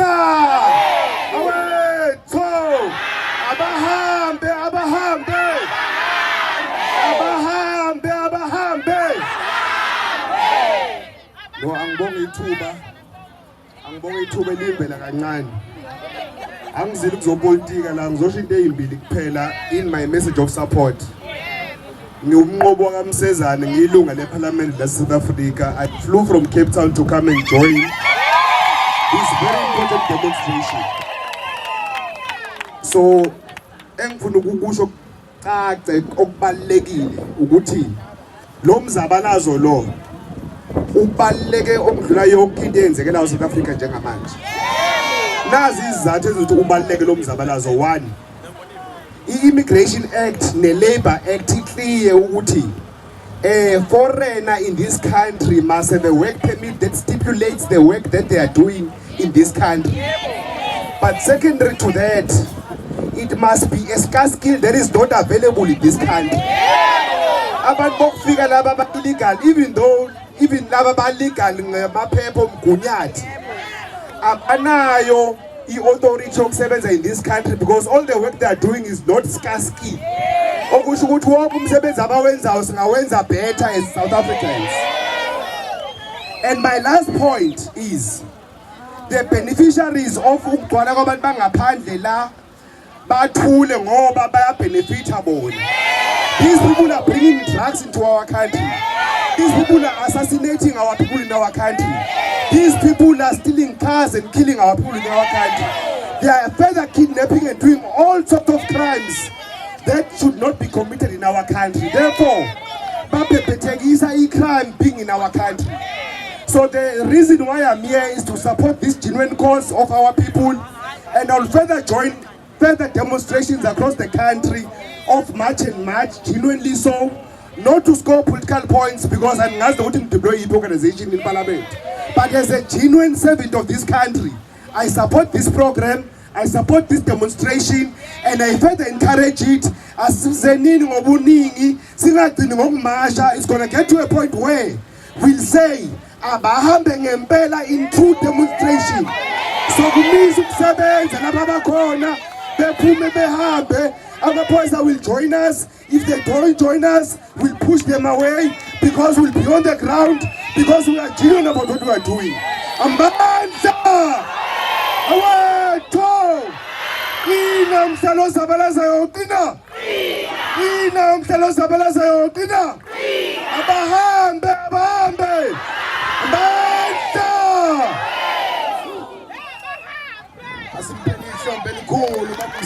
Amandla awethu abahambe no angibonga ithuba elimbela kancane angizile kuzopolitika la ngizosho into ezimbili kuphela in my message of support. Ngiyumnqobo kaMsezane ngiyilunga leParliament la South Africa. I flew from Cape Town to come and join this very important demonstration. So engifuna ukusho cace okubalekile ukuthi lo mzabalazo lo ubaleke okudlula yonke into eyenzeke la South Africa njengamanje. Nazi izizathu ezithi ubaleke lo mzabalazo. 1, i-Immigration Act ne-Labour Act clear ukuthi foreigner in this country must have a work permit that stipulates the work that they are doing in this country. But secondary to that, it must be a scarce skill that is not available in this country. Abantu bokufika laba illegal, even laba ba legal ngamaphepha omgunyathi abanayo i-authority yokusebenza in this country because all the work they are doing is not scarce skill. Okusho ukuthi wonke umsebenzi abawenzayo singawenza better as South Africans. And my last point is the beneficiaries of ukugcwala kwabantu bangaphandle la bathule ngoba bayabenefita bona. These people are bringing drugs into our country. These people are assassinating our people in our country. These people are stealing cars and killing our people in our country. They are further kidnapping and doing all sorts of crimes that should not be committed in our country. Therefore, bapepetegisa crime being in our country. So the reason why I'm here is to support this genuine cause of our people, and I'll further join further demonstrations across the country of March and March, genuinely so, not to score political points because I'm not voting to deploy the organization in Parliament. But as a genuine servant of this country, I support this program, I support this demonstration, and I further encourage it. As it's going to get to a point where we'll say, abahambe ngempela in true demonstration. So kumiza ukusebenza lapha bakhona bephume behambe. Other boys that will join us, if they don't join us, we'll push them away because we'll be on the ground, because we are genuine about what we are doing. Amandla awethu ina mhlalo zabalaza yonkina ina mhlalo zabalaza yonkina abahambe Amandla. Asimphendisho